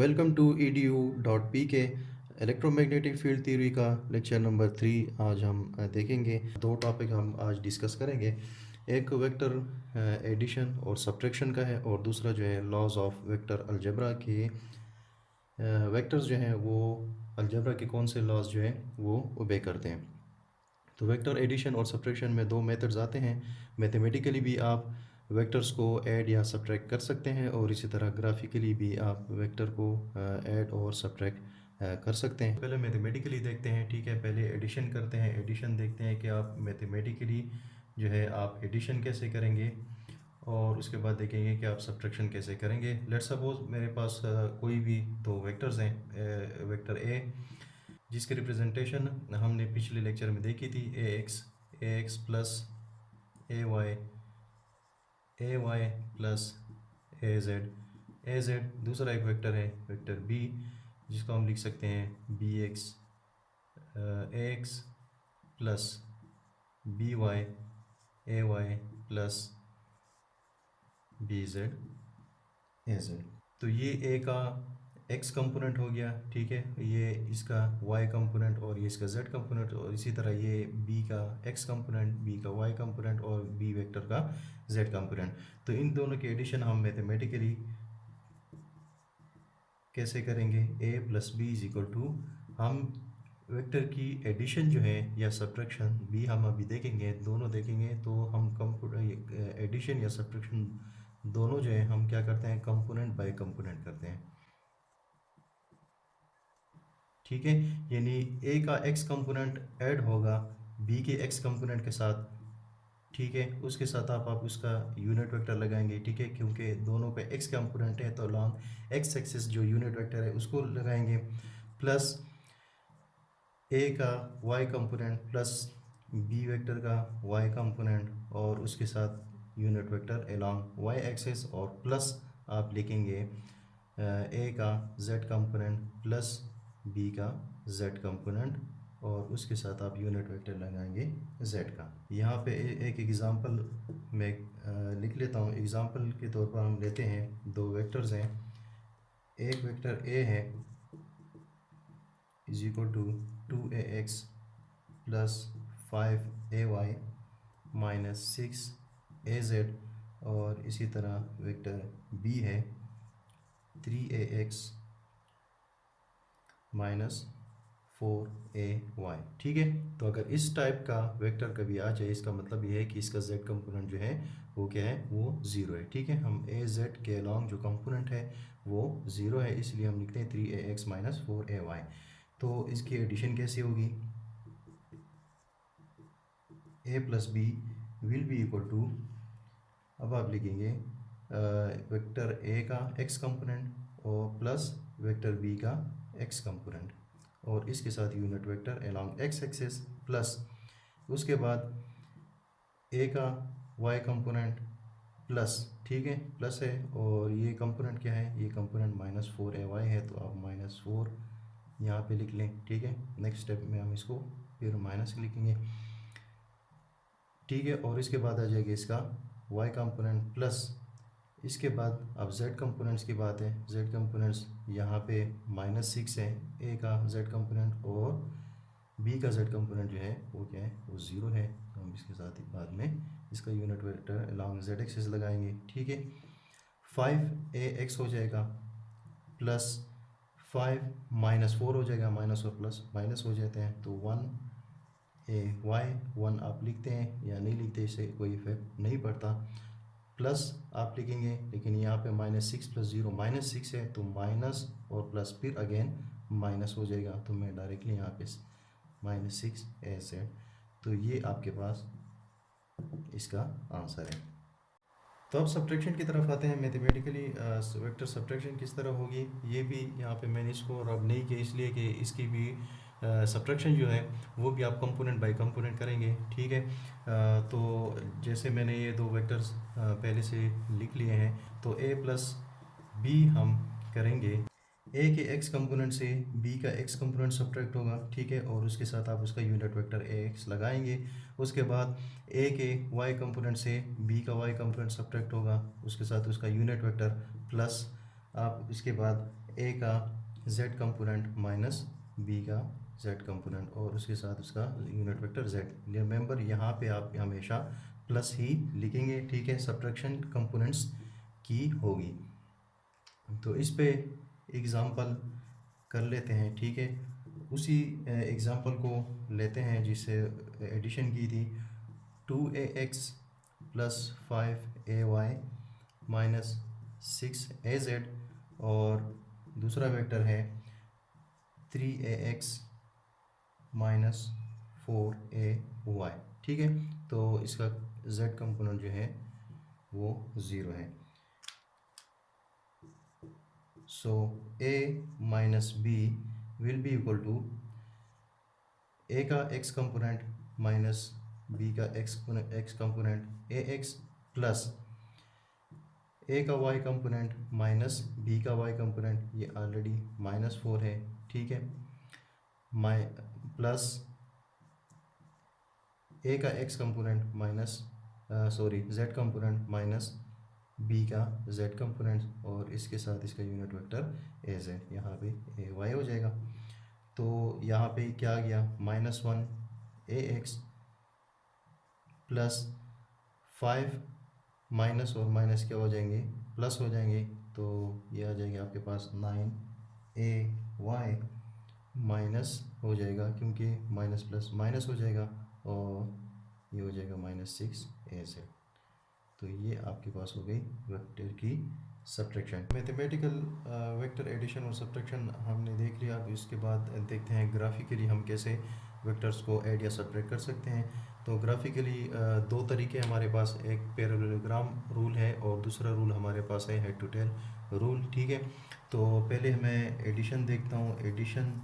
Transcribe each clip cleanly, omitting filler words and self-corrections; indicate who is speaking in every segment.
Speaker 1: Welcome to edu.pk electromagnetic field theory का lecture number 3। आज हम देखेंगे दो टॉपिक हम आज डिस्कस करेंगे। एक वेक्टर एडिशन और सब्ट्रैक्शन का है और दूसरा जो है लॉज ऑफ वेक्टर अलजेब्रा के वेक्टर्स जो हैं वो अलजेब्रा के कौन से लॉज जो हैं वो ओबे करते हैं। तो वेक्टर एडिशन और सब्ट्रैक्शन में दो मेथड्स आते हैं। मैथमेटिकली भी आप वेक्टर्स को ऐड या सब्ट्रैक्ट कर सकते हैं और इसी तरह ग्राफिकली भी आप वेक्टर को ऐड और सब्ट्रैक्ट कर सकते हैं। पहले मैथमेटिकली देखते हैं, ठीक है। पहले एडिशन करते हैं। एडिशन देखते हैं कि आप मैथमेटिकली जो है आप एडिशन कैसे करेंगे और उसके बाद देखेंगे कि आप सब्ट्रैक्शन कैसे करेंगे। लेट्स सपोज मेरे पास कोई भी दो वेक्टर्स हैं, वेक्टर ए जिसकी रिप्रेजेंटेशन हमने पिछले लेक्चर में देखी थी, ए एक्स प्लस ए वाई प्लस ए जेड। दूसरा एक वेक्टर है वेक्टर बी जिसको हम लिख सकते हैं B X A X plus B Y A Y plus B Z A Z. तो ये ए का एक्स कंपोनेंट हो गया, ठीक है। ये इसका वाई कंपोनेंट और ये इसका जेड कंपोनेंट, और इसी तरह ये बी का एक्स कंपोनेंट, बी का वाई कंपोनेंट और बी वेक्टर का जेड कंपोनेंट। तो इन दोनों की एडिशन हम मैथमेटिकली कैसे करेंगे, A plus B is equal to, हम वेक्टर की एडिशन जो है या सब्ट्रैक्शन भी हम अभी देखेंगे, दोनों देखेंगे। तो हम एडिशन या सब्ट्रैक्शन दोनों जो है हम क्या करते हैं, कंपोनेंट बाय कंपोनेंट करते हैं, ठीक है। यानी ए का एक्स कंपोनेंट ऐड होगा बी के एक्स कंपोनेंट के साथ, ठीक है। उसके साथ आप उसका यूनिट वेक्टर लगाएंगे, ठीक है, क्योंकि दोनों पे एक्स कंपोनेंट है तो लॉन्ग एक्स एक्सिस जो यूनिट वेक्टर है उसको लगाएंगे, प्लस ए का Y component plus B vector का वाई कंपोनेंट और उसके साथ unit vector along Y axis, और प्लस आप लिखेंगे ए का जेड कंपोनेंट प्लस बी का जेड कंपोनेंट और उसके साथ आप यूनिट वेक्टर लगाएंगे जेड का। यहाँ पे एक एग्ज़ाम्पल मैं लिख लेता हूँ। एग्ज़ाम्पल के तौर पर हम लेते हैं दो वेक्टर्स हैं। एक वेक्टर ए है is equal to 2ax plus 5ay minus 6az, और इसी तरह वेक्टर बी है 3ax माइनस 4ay, ठीक है। तो अगर इस टाइप का वेक्टर कभी आ जाए, इसका मतलब ये है कि इसका z कंपोनेंट जो है वो क्या है, वो ज़ीरो है, ठीक है। हम ए जेड के अलॉन्ग जो कंपोनेंट है वो ज़ीरो है, इसलिए हम लिखते हैं 3ax माइनस 4ay। तो इसकी एडिशन कैसे होगी, A plus B will be equal to, अब आप लिखेंगे वेक्टर ए का एक्स कंपोनेंट और प्लस वेक्टर बी का एक्स कंपोनेंट और इसके साथ unit vector along x axis, plus उसके बाद ए का वाई कंपोनेंट प्लस, ठीक है, प्लस है, और ये कंपोनेंट क्या है, ये कंपोनेंट माइनस 4ay है, तो आप माइनस 4 यहाँ पे लिख लें, ठीक है। नेक्स्ट स्टेप में हम इसको फिर माइनस लिखेंगे, ठीक है। और इसके बाद आ जाएगा इसका y कंपोनेंट प्लस, इसके बाद अब z कंपोनेंट्स की बात है। z कंपोनेंट्स यहाँ पे -6 है, a का z कंपोनेंट और b का z कंपोनेंट जो है वो क्या है, वो ज़ीरो है। तो हम इसके साथ ही बाद में इसका unit vector along z axis लगाएंगे, ठीक है। 5ax हो जाएगा प्लस 5 माइनस 4 हो जाएगा, माइनस और प्लस माइनस हो जाते हैं, तो 1 आप लिखते हैं या नहीं लिखते, इससे कोई इफेक्ट नहीं पड़ता। प्लस आप लिखेंगे, लेकिन यहाँ पे -6 प्लस 0 -6 है, तो माइनस और प्लस फिर अगेन माइनस हो जाएगा, तो मैं डायरेक्टली यहाँ पे -6 ऐसे। तो ये आपके पास इसका आंसर है। तो अब सब्ट्रैक्शन की तरफ आते हैं। मैथमेटिकली वेक्टर सब्ट्रैक्शन किस तरह होगी, ये भी यहाँ पे मैंने इसको रब नहीं किया, इसलिए कि इसकी भी सब्ट्रैक्शन जो है वो भी आप कंपोनेंट बाय कंपोनेंट करेंगे, ठीक है। तो जैसे मैंने ये दो वेक्टर्स पहले से लिख लिए हैं, तो a प्लस बी हम करेंगे, ए के एक्स कंपोनेंट से बी का एक्स कंपोनेंट सब्ट्रैक्ट होगा, ठीक है, और उसके साथ आप उसका यूनिट वेक्टर ए एक्स लगाएंगे। उसके बाद ए के वाई कंपोनेंट से बी का वाई कंपोनेंट सब्ट्रैक्ट होगा, उसके साथ उसका यूनिट वेक्टर प्लस आप इसके बाद ए का z कंपोनेंट माइनस बी का z कंपोनेंट और उसके साथ उसका यूनिट वेक्टर z। रिमेंबर यहाँ पे आप हमेशा प्लस ही लिखेंगे, ठीक है, सब्ट्रैक्शन कंपोनेंट्स की होगी। तो इस पे एग्ज़ाम्पल कर लेते हैं, ठीक है। उसी एग्ज़ाम्पल को लेते हैं जिससे एडिशन की थी। 2ax plus 5ay minus 6az और दूसरा वेक्टर है 3ax माइनस 4ay, ठीक है। तो इसका z कंपोनेंट जो है वो 0 है। So a minus b will be equal to a का x कंपोनेंट माइनस b का x component ax plus a का y कंपोनेंट माइनस b का y कंपोनेंट, ये ऑलरेडी -4 है, ठीक है, प्लस a का x component minus z component minus b का z कंपोनेंट और इसके साथ इसका यूनिट वेक्टर az, यहाँ पे ay हो जाएगा। तो यहाँ पे क्या आ गया, -1 ax प्लस 5 माइनस और माइनस क्या हो जाएंगे, प्लस हो जाएंगे। तो ये आ जाएंगे आपके पास 9ay माइनस हो जाएगा क्योंकि माइनस प्लस माइनस हो जाएगा और ये हो जाएगा -6az। तो ये आपके पास हो गई वेक्टर की सब्ट्रैक्शन। मैथमेटिकल वेक्टर एडिशन और सब्ट्रैक्शन हमने देख लिया। अब इसके बाद देखते हैं ग्राफिकली हम कैसे वेक्टर्स को ऐड या सब्ट्रैक्ट कर सकते हैं। तो ग्राफिकली दो तरीके हमारे पास, एक पैरेललोग्राम रूल है और दूसरा रूल हमारे पास है हेड टू टेल रूल, ठीक है। तो पहले मैं एडिशन देखता हूँ, एडिशन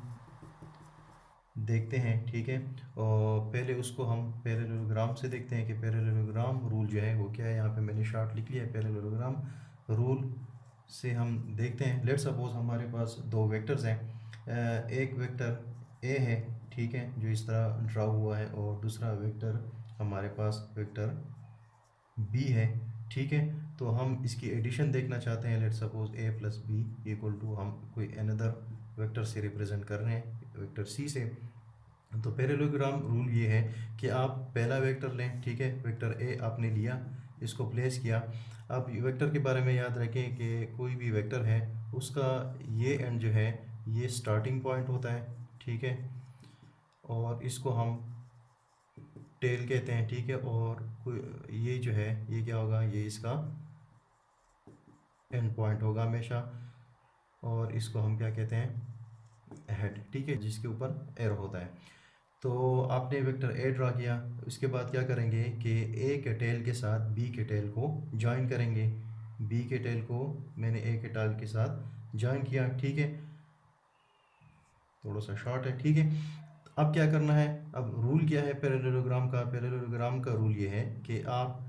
Speaker 1: देखते हैं, ठीक है। और पहले उसको हम पैरेललोग्राम से देखते हैं कि पैरेललोग्राम रूल जो है वो क्या है। यहाँ पे मैंने शॉर्ट लिख लिया है पैरेललोग्राम रूल से हम देखते हैं। लेट्स सपोज हमारे पास दो वेक्टर्स हैं, एक वेक्टर ए है, ठीक है, जो इस तरह ड्रा हुआ है और दूसरा वेक्टर हमारे पास वेक्टर बी है, ठीक है। तो हम इसकी एडिशन देखना चाहते हैं। Let's suppose A plus B equal to हम कोई अनदर वेक्टर से रिप्रेजेंट कर रहे हैं, वेक्टर सी से। तो पैरेललोग्राम रूल ये है कि आप पहला वेक्टर लें, ठीक है, वेक्टर ए आपने लिया, इसको प्लेस किया। अब वेक्टर के बारे में याद रखें कि कोई भी वेक्टर है उसका ये एंड जो है ये स्टार्टिंग पॉइंट होता है, ठीक है, और इसको हम टेल कहते हैं, ठीक है। और कोई ये जो है ये क्या होगा, ये इसका एंड पॉइंट होगा हमेशा और इसको हम क्या कहते हैं, हेड, ठीक है, जिसके ऊपर एरो होता है। तो आपने वेक्टर ए ड्रा किया, उसके बाद क्या करेंगे कि ए के टेल के साथ बी के टेल को ज्वाइन करेंगे। बी के टेल को मैंने ए के टेल के साथ ज्वाइन किया, ठीक है, थोड़ा सा शॉर्ट है, ठीक है। अब क्या करना है, अब रूल क्या है पैरेललोग्राम का, पैरेललोग्राम का रूल ये है कि आप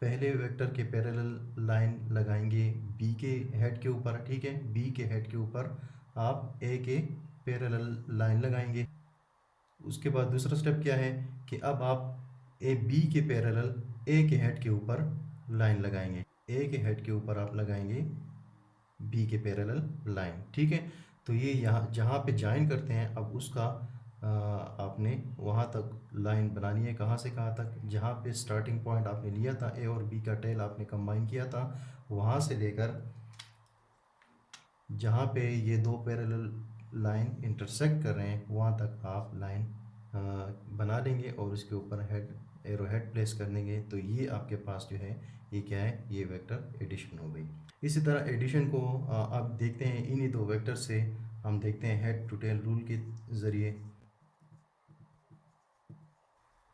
Speaker 1: पहले वेक्टर के पैरेलल लाइन लगाएंगे बी के हेड के ऊपर, ठीक है, बी के हेड के ऊपर आप ए के पैरेलल लाइन लगाएंगे। उसके बाद दूसरा स्टेप क्या है कि अब आप ए बी के पैरेलल ए के हेड के ऊपर लाइन लगाएंगे, ए के हेड के ऊपर आप लगाएंगे बी के पैरेलल लाइन, ठीक है। तो ये यहाँ जहाँ पे ज्वाइन करते हैं अब उसका आपने वहाँ तक लाइन बनानी है, कहाँ से कहाँ तक, जहाँ पे स्टार्टिंग पॉइंट आपने लिया था ए और बी का टेल आपने कंबाइन किया था, वहाँ से लेकर जहाँ पे ये दो पैरेलल लाइन इंटरसेक्ट कर रहे हैं वहाँ तक आप लाइन बना लेंगे और उसके ऊपर हेड एरो हेड प्लेस कर देंगे। तो ये आपके पास जो है ये क्या है, ये वेक्टर एडिशन हो गई। इसी तरह एडिशन को आप देखते हैं इन्हीं दो वेक्टर से हम देखते हैं हेड टू टेल रूल के ज़रिए,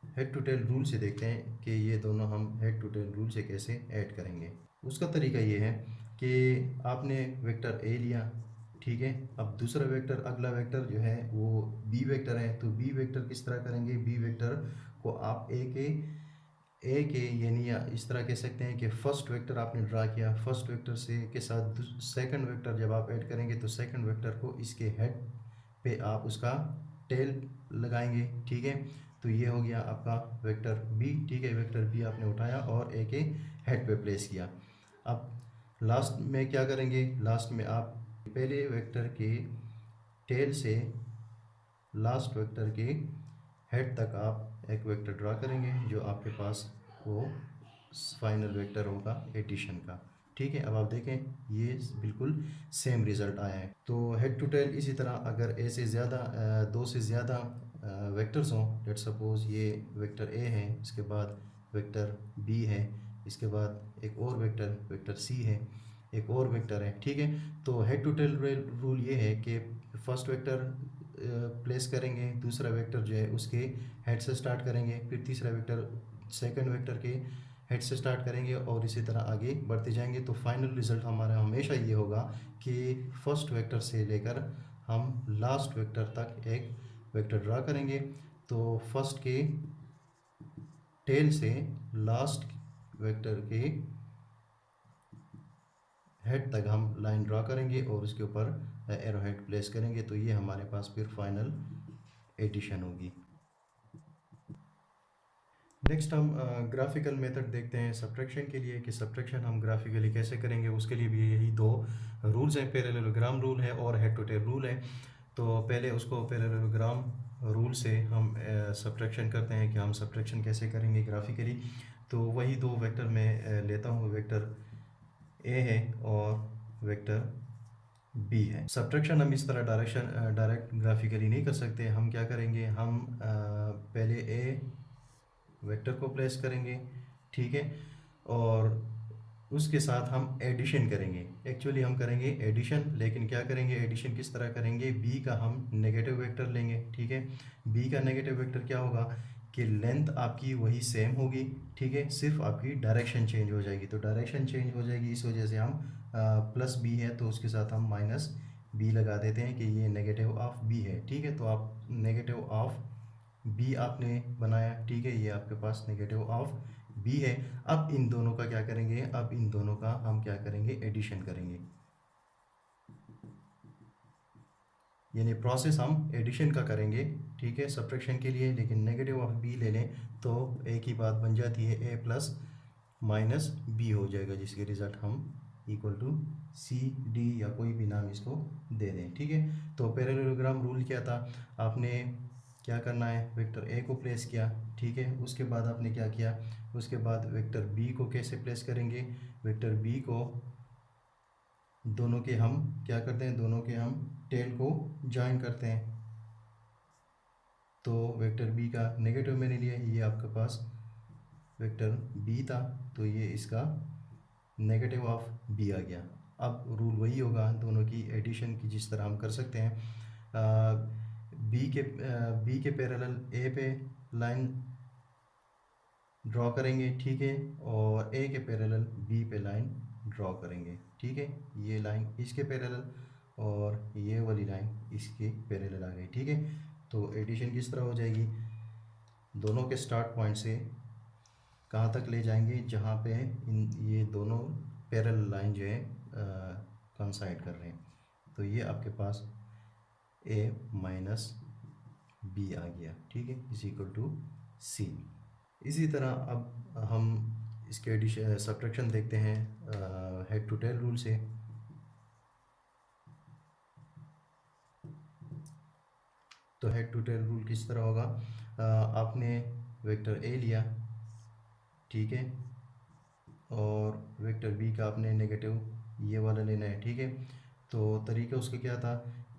Speaker 1: हेड टू टेल रूल से देखते हैं कि ये दोनों हम हेड टू टेल रूल से कैसे ऐड करेंगे। उसका तरीका ये है कि आपने वेक्टर ए लिया, ठीक है, अब दूसरा वेक्टर, अगला वेक्टर जो है वो बी वेक्टर है। तो बी वेक्टर किस तरह करेंगे, बी वेक्टर को आप ए के यानी इस तरह कह सकते हैं कि फर्स्ट वेक्टर आपने ड्रा किया, फर्स्ट वेक्टर से के साथ सेकंड वेक्टर जब आप ऐड करेंगे तो सेकंड वेक्टर को इसके हेड पे आप उसका टेल लगाएंगे, ठीक है। तो ये हो गया आपका वेक्टर बी, ठीक है, वेक्टर बी आपने उठाया और ए के हेड पे प्लेस किया। अब लास्ट में क्या करेंगे, लास्ट में आप पहले वेक्टर के टेल से लास्ट वेक्टर के हेड तक आप एक वेक्टर ड्रा करेंगे जो आपके पास वो फाइनल वेक्टर होगा एडिशन का। ठीक है, अब आप देखें ये बिल्कुल सेम रिज़ल्ट आया है। तो हेड टू टेल इसी तरह अगर ए से ज़्यादा दो से ज़्यादा वेक्टर्स हों, लेट सपोज ये वेक्टर ए है, इसके बाद वेक्टर बी है, इसके बाद एक और वेक्टर सी है, एक और वेक्टर है। ठीक है, तो हेड टू टेल रूल ये है कि फर्स्ट वेक्टर प्लेस करेंगे, दूसरा वेक्टर जो है उसके हेड से स्टार्ट करेंगे, फिर तीसरा वेक्टर सेकंड वेक्टर के हेड से स्टार्ट करेंगे और इसी तरह आगे बढ़ते जाएंगे। तो फाइनल रिज़ल्ट हमारा हमेशा ये होगा कि फर्स्ट वेक्टर से लेकर हम लास्ट वेक्टर तक एक वेक्टर ड्रा करेंगे। तो फर्स्ट के टेल से लास्ट वेक्टर के हेड तक हम लाइन ड्रा करेंगे और उसके ऊपर एरो हेड प्लेस करेंगे। तो ये हमारे पास फिर फाइनल एडिशन होगी। नेक्स्ट हम ग्राफिकल मेथड देखते हैं सब्ट्रैक्शन के लिए कि सब्ट्रैक्शन हम ग्राफिकली कैसे करेंगे। उसके लिए भी यही दो रूल्स हैं, पैरेललोग्राम रूल है और हेड टू टेल रूल है। तो पहले उसको पैरेललोग्राम रूल से हम सब्ट्रैक्शन करते हैं कि हम सब्ट्रैक्शन कैसे करेंगे ग्राफिकली। तो वही दो वेक्टर मैं लेता हूँ, वेक्टर ए है और वेक्टर बी है। सब्ट्रैक्शन हम इस तरह डायरेक्ट ग्राफिकली नहीं कर सकते। हम क्या करेंगे, हम पहले ए वेक्टर को प्लेस करेंगे, ठीक है, और उसके साथ हम एडिशन करेंगे। एक्चुअली हम करेंगे एडिशन, लेकिन क्या करेंगे, एडिशन किस तरह करेंगे, बी का हम नेगेटिव वेक्टर लेंगे। ठीक है, बी का नेगेटिव वेक्टर क्या होगा कि लेंथ आपकी वही सेम होगी, ठीक है, सिर्फ आपकी डायरेक्शन चेंज हो जाएगी। तो डायरेक्शन चेंज हो जाएगी, इस वजह से हम प्लस बी है तो उसके साथ हम माइनस बी लगा देते हैं कि ये नेगेटिव ऑफ बी है। ठीक है, तो आप नेगेटिव ऑफ बी आपने बनाया, ठीक है, ये आपके पास नेगेटिव ऑफ बी है। अब इन दोनों का क्या करेंगे, अब इन दोनों का हम क्या करेंगे, एडिशन करेंगे, यानी प्रोसेस हम एडिशन का करेंगे। ठीक है, सब्ट्रैक्शन के लिए, लेकिन नेगेटिव ऑफ बी ले लें तो एक ही बात बन जाती है, ए प्लस माइनस बी हो जाएगा, जिसके रिज़ल्ट हम इक्वल टू सी डी या कोई भी नाम इसको दे दें। ठीक है, तो पैरेललोग्राम रूल क्या था, आपने क्या करना है, वेक्टर ए को प्लेस किया, ठीक है, उसके बाद आपने क्या किया, उसके बाद वेक्टर बी को कैसे प्लेस करेंगे, वेक्टर बी को दोनों के हम क्या करते हैं, दोनों के हम टेल को ज्वाइन करते हैं। तो वेक्टर बी का नेगेटिव मैंने लिया, ये आपके पास वेक्टर बी था, तो ये इसका नेगेटिव ऑफ बी आ गया। अब रूल वही होगा दोनों की एडिशन की, जिस तरह हम कर सकते हैं। बी के पैरेलल ए पे लाइन ड्रॉ करेंगे, ठीक है, और ए के पैरेलल बी पे लाइन ड्रॉ करेंगे। ठीक है, ये लाइन इसके पैरेलल और ये वाली लाइन इसके पैरेलल आ गई। ठीक है, तो एडिशन किस तरह हो जाएगी, दोनों के स्टार्ट पॉइंट से कहाँ तक ले जाएंगे, जहाँ पे ये दोनों पैरेलल लाइन जो है कंसाइड कर रहे हैं। तो ये आपके पास ए माइनस बी आ गया, ठीक है, इज इक्वल टू सी। इसी तरह अब हम इसके एडिशन सब्ट्रैक्शन देखते हैं हेड टू टेल रूल से। तो हेड टू टेल रूल किस तरह होगा, आपने वेक्टर ए लिया, ठीक है, और वेक्टर बी का आपने नेगेटिव ये वाला लेना है। ठीक है, तो तरीका उसका क्या था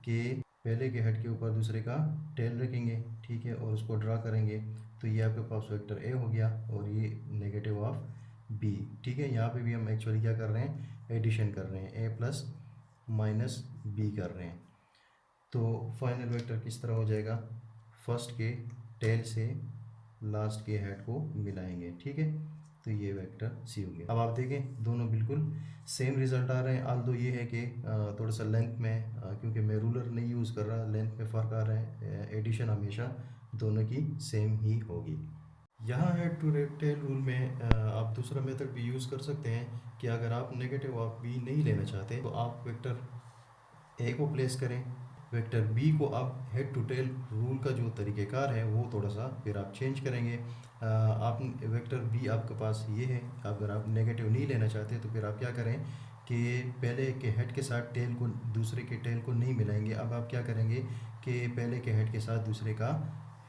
Speaker 1: कि पहले के हेड के ऊपर दूसरे का टेल रखेंगे, ठीक है, और उसको ड्रा करेंगे। तो ये आपके पास वेक्टर ए हो गया और ये नेगेटिव ऑफ बी। ठीक है, यहाँ पे भी हम एक्चुअली क्या कर रहे हैं, एडिशन कर रहे हैं, ए प्लस माइनस बी कर रहे हैं। तो फाइनल वेक्टर किस तरह हो जाएगा, फर्स्ट के टेल से लास्ट के हेड को मिलाएंगे। ठीक है, तो ये वेक्टर सी हो गया। अब आप देखें दोनों बिल्कुल सेम रिजल्ट आ रहे हैं। आल्दो ये है कि थोड़ा सा लेंथ में क्योंकि मैं रूलर नहीं यूज़ कर रहा, लेंथ में फ़र्क आ रहा है, एडिशन हमेशा दोनों की सेम ही होगी। यहाँ हेड टू टेल रूल में आप दूसरा मेथड भी यूज़ कर सकते हैं कि अगर आप नेगेटिव ऑफ बी नहीं लेना चाहते तो आप वेक्टर ए को प्लेस करें, वेक्टर बी को आप हेड टू टेल रूल का जो तरीक़ेकार है वो थोड़ा सा फिर आप चेंज करेंगे। आप वेक्टर बी आपके पास ये है, अगर आप नेगेटिव नहीं लेना चाहते तो फिर आप क्या करें कि पहले के हेड के साथ टेल को, दूसरे के टेल को नहीं मिलाएंगे। अब आप क्या करेंगे कि पहले के हेड के साथ दूसरे का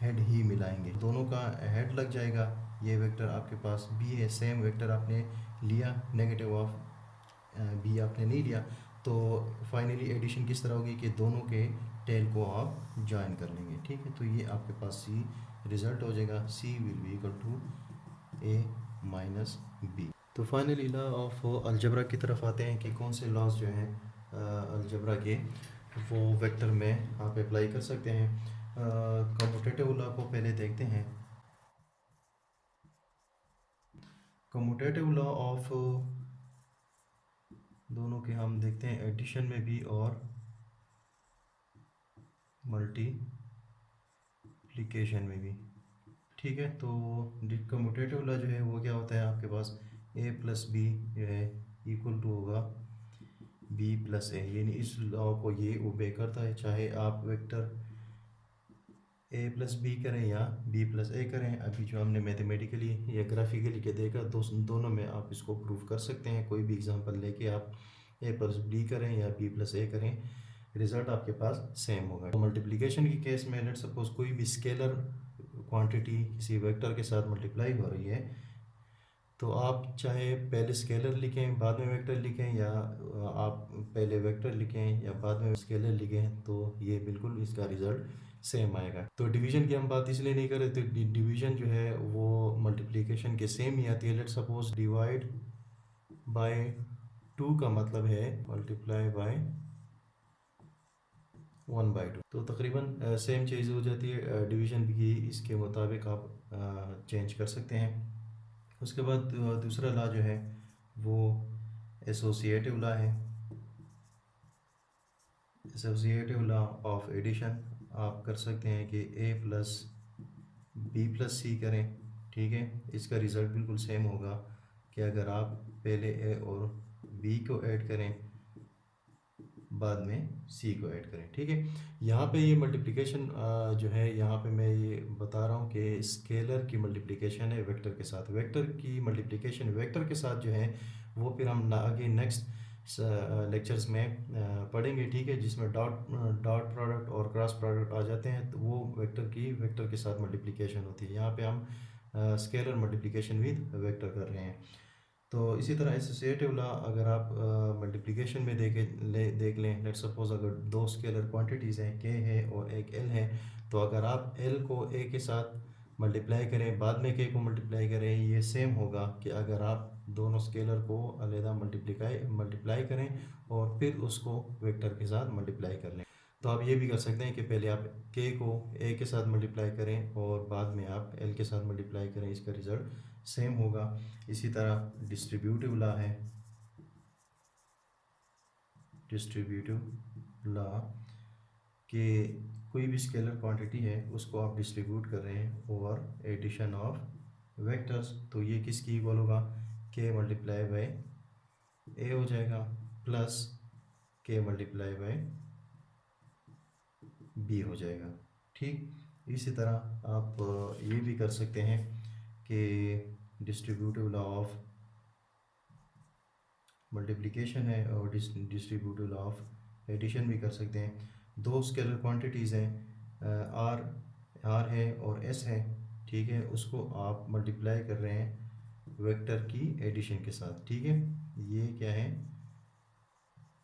Speaker 1: हेड ही मिलाएंगे, दोनों का हेड लग जाएगा। ये वेक्टर आपके पास बी है, सेम वेक्टर आपने लिया, नेगेटिव ऑफ बी आपने नहीं लिया। तो फाइनली एडिशन किस तरह होगी कि दोनों के टेल को आप ज्वाइन कर लेंगे, ठीक है। तो ये आपके पास सी रिज़ल्ट हो जाएगा, C will be equal to A minus B. तो फाइनली लॉ ऑफ अलजबरा की तरफ आते हैं कि कौन से लॉज जो हैं अलजबरा के वो वेक्टर में आप अप्लाई कर सकते हैं। कम्यूटेटिव लॉ को पहले देखते हैं। कम्यूटेटिव लॉ ऑफ दोनों के हम देखते हैं एडिशन में भी और मल्टीप्लिकेशन में भी, ठीक है। तो कम्यूटेटिव लॉ जो है वो क्या होता है आपके पास, ए प्लस बी जो है इक्वल टू होगा बी प्लस ए, यानी इस लॉ को ये ओबे करता है, चाहे आप वेक्टर ए प्लस बी करें या बी प्लस ए करें। अभी जो हमने मैथमेटिकली या ग्राफिकली के देखा, दोनों में आप इसको प्रूव कर सकते हैं। कोई भी एग्जांपल लेके आप ए प्लस बी करें या बी प्लस ए करें, रिजल्ट आपके पास सेम होगा। तो मल्टीप्लिकेशन के केस में लेट सपोज कोई भी स्केलर क्वांटिटी किसी वेक्टर के साथ मल्टीप्लाई हो रही है, तो आप चाहे पहले स्केलर लिखें बाद में वेक्टर लिखें, या आप पहले वेक्टर लिखें या बाद में स्केलर लिखें, तो ये बिल्कुल इसका रिजल्ट सेम आएगा। तो डिवीजन की हम बात इसलिए नहीं कर रहे, तो डिवीजन जो है वो मल्टीप्लिकेशन के सेम ही आती है। लेट सपोज डिवाइड बाय 2 का मतलब है मल्टीप्लाई बाय 1/2, तो तकरीबन सेम चीज़ हो जाती है। डिवीजन भी इसके मुताबिक आप चेंज कर सकते हैं। उसके बाद दूसरा लॉ जो है वो एसोसिएटिव लॉ है। एसोसिएटिव लॉ ऑफ एडिशन आप कर सकते हैं कि ए प्लस बी प्लस सी करें, ठीक है। इसका रिज़ल्ट बिल्कुल सेम होगा कि अगर आप पहले ए और बी को ऐड करें बाद में सी को ऐड करें, ठीक है। यहाँ पे ये मल्टीप्लिकेशन जो है, यहाँ पे मैं ये बता रहा हूँ कि स्केलर की मल्टीप्लिकेशन है वेक्टर के साथ, वेक्टर की मल्टीप्लिकेशन वेक्टर के साथ जो है वो फिर हम आगे नेक्स्ट लेक्चर्स में पढ़ेंगे, ठीक है, जिसमें डॉट प्रोडक्ट और क्रॉस प्रोडक्ट आ जाते हैं, तो वो वेक्टर की वेक्टर के साथ मल्टीप्लिकेशन होती है। यहाँ पे हम स्केलर मल्टीप्लिकेशन विद वेक्टर कर रहे हैं। तो इसी तरह एसोसिएटिव लॉ अगर आप मल्टीप्लिकेशन में देख लें, लेट सपोज अगर दो स्केलर क्वांटिटीज़ हैं, के है और एक एल है, तो अगर आप एल को ए के साथ मल्टीप्लाई करें बाद में के को मल्टीप्लाई करें, ये सेम होगा कि अगर आप दोनों स्केलर को अलहदा मल्टीप्लाई करें और फिर उसको वेक्टर के साथ मल्टीप्लाई कर लें। तो आप ये भी कर सकते हैं कि पहले आप के को ए के साथ मल्टीप्लाई करें और बाद में आप एल के साथ मल्टीप्लाई करें, इसका रिज़ल्ट सेम होगा। इसी तरह डिस्ट्रीब्यूटिव लॉ है, डिस्ट्रीब्यूटिव लॉ कि कोई भी स्केलर क्वांटिटी है उसको आप डिस्ट्रीब्यूट कर रहे हैं ओवर एडिशन ऑफ वेक्टर्स, तो ये किसकी इक्वल होगा, के मल्टीप्लाई बाय ए हो जाएगा प्लस के मल्टीप्लाई बाय बी हो जाएगा, ठीक। इसी तरह आप ये भी कर सकते हैं कि डिस्ट्रीब्यूटिव लॉ ऑफ मल्टीप्लिकेशन है और डिस्ट्रीब्यूटिव लॉ ऑफ एडिशन भी कर सकते हैं। दो स्केलर क्वांटिटीज़ हैं, आर है और एस है, ठीक है, उसको आप मल्टीप्लाई कर रहे हैं वेक्टर की एडिशन के साथ, ठीक है। ये क्या है,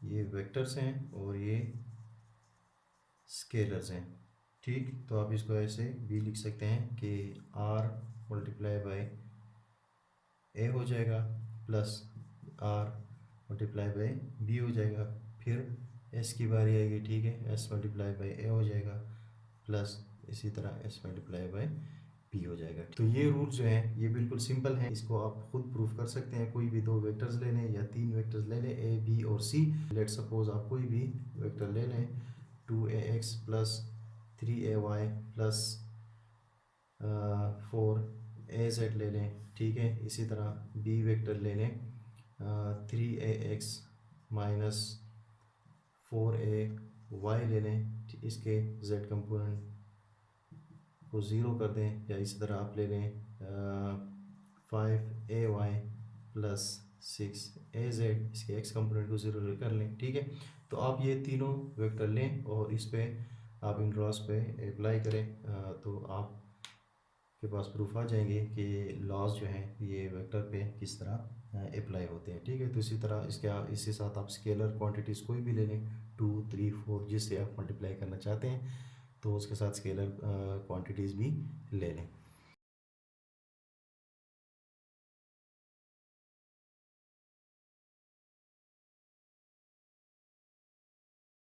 Speaker 1: ये वेक्टर्स हैं और ये स्केलर्स हैं, ठीक। तो आप इसको ऐसे भी लिख सकते हैं कि आर मल्टीप्लाई बाय ए हो जाएगा plus R multiply by B हो जाएगा, फिर एस की बारी आएगी, ठीक है, एस मल्टीप्लाई बाय ए हो जाएगा प्लस इसी तरह एस मल्टीप्लाई बाय बी हो जाएगा। तो ये रूल जो हैं ये बिल्कुल सिंपल हैं, इसको आप खुद प्रूफ कर सकते हैं। कोई भी दो वेक्टर्स ले लें या तीन वेक्टर्स ले लें, ए बी और सी। लेट सपोज आप कोई भी वेक्टर ले लें, 2ax plus 3ay plus 4az ले लें, ठीक है। इसी तरह बी वेक्टर ले लें, 3ax माइनस 4ay ले लें, इसके z कंपोनेंट को ज़ीरो कर दें, या इसी तरह आप ले लें 5ay प्लस 6az, इसके x कंपोनेंट को 0 कर लें। ठीक है, तो आप ये तीनों वेक्टर लें और इस पे आप इन ड्रॉस पे अप्लाई करें, तो आप के पास प्रूफ आ जाएंगे कि लॉज जो हैं ये वेक्टर पे किस तरह अप्लाई होते हैं। ठीक है, तो इसी तरह इसके साथ आप स्केलर क्वांटिटीज़ कोई भी ले लें, 2, 3, 4 जिससे आप मल्टीप्लाई करना चाहते हैं, तो उसके साथ स्केलर क्वांटिटीज़ भी ले लें।